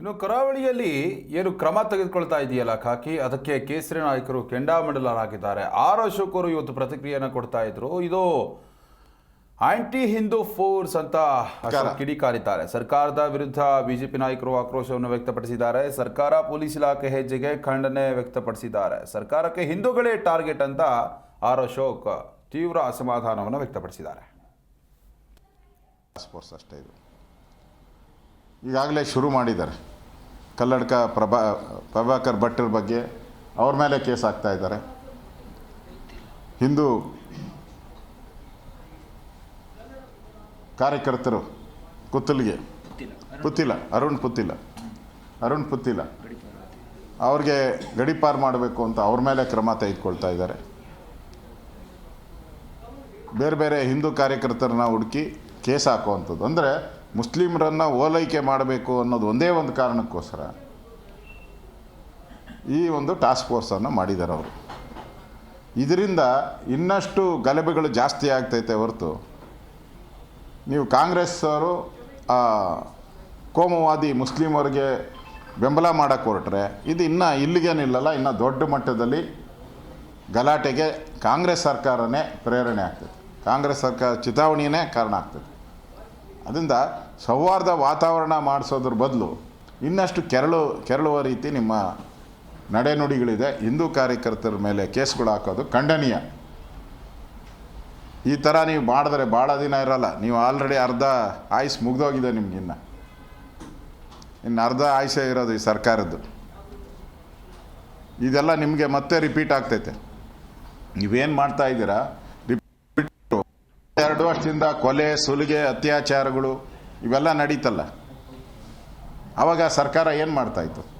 ಇನ್ನು ಕರಾವಳಿಯಲ್ಲಿ ಏನು ಕ್ರಮ ತೆಗೆದುಕೊಳ್ತಾ ಇದೆಯಲ್ಲ ಖಾಕಿ, ಅದಕ್ಕೆ ಕೇಸರಿ ನಾಯಕರು ಕೆಂಡಾಮಂಡಲರಾಗಿದ್ದಾರೆ. ಆರ್ ಅಶೋಕ್ ಅವರು ಇವತ್ತು ಪ್ರತಿಕ್ರಿಯೆಯನ್ನು ಕೊಡ್ತಾ ಇದ್ರು. ಇದು ಆಂಟಿ ಹಿಂದೂ ಫೋರ್ಸ್ ಅಂತ ಅಶೋಕ್ ಕಿಡಿಕಾರಿದ್ದಾರೆ. ಸರ್ಕಾರದ ವಿರುದ್ಧ ಬಿಜೆಪಿ ನಾಯಕರು ಆಕ್ರೋಶವನ್ನು ವ್ಯಕ್ತಪಡಿಸಿದ್ದಾರೆ. ಸರ್ಕಾರ ಪೊಲೀಸ್ ಇಲಾಖೆ ಹೆಜ್ಜೆಗೆ ಖಂಡನೆ ವ್ಯಕ್ತಪಡಿಸಿದ್ದಾರೆ. ಸರ್ಕಾರಕ್ಕೆ ಹಿಂದೂಗಳೇ ಟಾರ್ಗೆಟ್ ಅಂತ ಆರ್ ಅಶೋಕ್ ತೀವ್ರ ಅಸಮಾಧಾನವನ್ನು ವ್ಯಕ್ತಪಡಿಸಿದ್ದಾರೆ. ಫೋರ್ಸ್ ಅಷ್ಟೇ ಇದು ಈಗಾಗಲೇ ಶುರು ಮಾಡಿದ್ದಾರೆ. ಕಲ್ಲಡ್ಕ ಪ್ರಭಾಕರ್ ಭಟ್ರ ಬಗ್ಗೆ ಅವ್ರ ಮೇಲೆ ಕೇಸ್ ಹಾಕ್ತಾ ಇದ್ದಾರೆ. ಹಿಂದೂ ಕಾರ್ಯಕರ್ತರು ಅರುಣ್ ಪುತ್ತಿಲ ಅವ್ರಿಗೆ ಗಡೀಪಾರು ಮಾಡಬೇಕು ಅಂತ ಅವ್ರ ಮೇಲೆ ಕ್ರಮ ತೆಗೆದುಕೊಳ್ತಾ ಇದ್ದಾರೆ. ಬೇರೆ ಬೇರೆ ಹಿಂದೂ ಕಾರ್ಯಕರ್ತರನ್ನ ಹುಡುಕಿ ಕೇಸ್ ಹಾಕುವಂಥದ್ದು, ಅಂದರೆ ಮುಸ್ಲಿಮರನ್ನು ಓಲೈಕೆ ಮಾಡಬೇಕು ಅನ್ನೋದು ಒಂದೇ ಒಂದು ಕಾರಣಕ್ಕೋಸ್ಕರ ಈ ಒಂದು ಟಾಸ್ಕ್ ಫೋರ್ಸನ್ನು ಮಾಡಿದ್ದಾರೆ ಅವರು. ಇದರಿಂದ ಇನ್ನಷ್ಟು ಗಲಭೆಗಳು ಜಾಸ್ತಿ ಆಗ್ತೈತೆ ಹೊರತು, ನೀವು ಕಾಂಗ್ರೆಸ್ ಅವರು ಕೋಮುವಾದಿ ಮುಸ್ಲಿಮರಿಗೆ ಬೆಂಬಲ ಮಾಡೋಕ್ಕೆ ಹೊರಟ್ರೆ ಇದು ಇನ್ನೂ ಇಲ್ಲಿಗೆ ನಿಲ್ಲಲ್ಲ. ಇನ್ನು ದೊಡ್ಡ ಮಟ್ಟದಲ್ಲಿ ಗಲಾಟೆಗೆ ಕಾಂಗ್ರೆಸ್ ಸರ್ಕಾರನೇ ಪ್ರೇರಣೆ ಆಗ್ತದೆ. ಕಾಂಗ್ರೆಸ್ ಸರ್ಕಾರ ಚಿತಾವಣೆಯೇ ಕಾರಣ ಆಗ್ತದೆ. ಅದರಿಂದ ಸೌಹಾರ್ದ ವಾತಾವರಣ ಮಾಡಿಸೋದ್ರ ಬದಲು ಇನ್ನಷ್ಟು ಕೆರಳುವ ರೀತಿ ನಿಮ್ಮ ನಡೆನುಡಿಗಳಿದೆ. ಹಿಂದೂ ಕಾರ್ಯಕರ್ತರ ಮೇಲೆ ಕೇಸ್ಗಳು ಹಾಕೋದು ಖಂಡನೀಯ. ಈ ಥರ ನೀವು ಮಾಡಿದ್ರೆ ಭಾಳ ದಿನ ಇರೋಲ್ಲ. ನೀವು ಆಲ್ರೆಡಿ ಅರ್ಧ ಆಯುಸ್ ಮುಗ್ದೋಗಿದೆ ನಿಮಗಿನ್ನು. ಇನ್ನು ಅರ್ಧ ಆಯುಷೇ ಇರೋದು ಈ ಸರ್ಕಾರದ್ದು. ಇದೆಲ್ಲ ನಿಮಗೆ ಮತ್ತೆ ರಿಪೀಟ್ ಆಗ್ತೈತೆ. ನೀವೇನು ಮಾಡ್ತಾ ಇದ್ದೀರಾ, 2 ವರ್ಷದಿಂದ ಕೊಲೆ, ಸುಲಿಗೆ, ಅತ್ಯಾಚಾರಗಳು ಇವೆಲ್ಲ ನಡೀತಲ್ಲ. ಆವಾಗ ಸರ್ಕಾರ ಏನು ಮಾಡ್ತಾಯಿತ್ತು?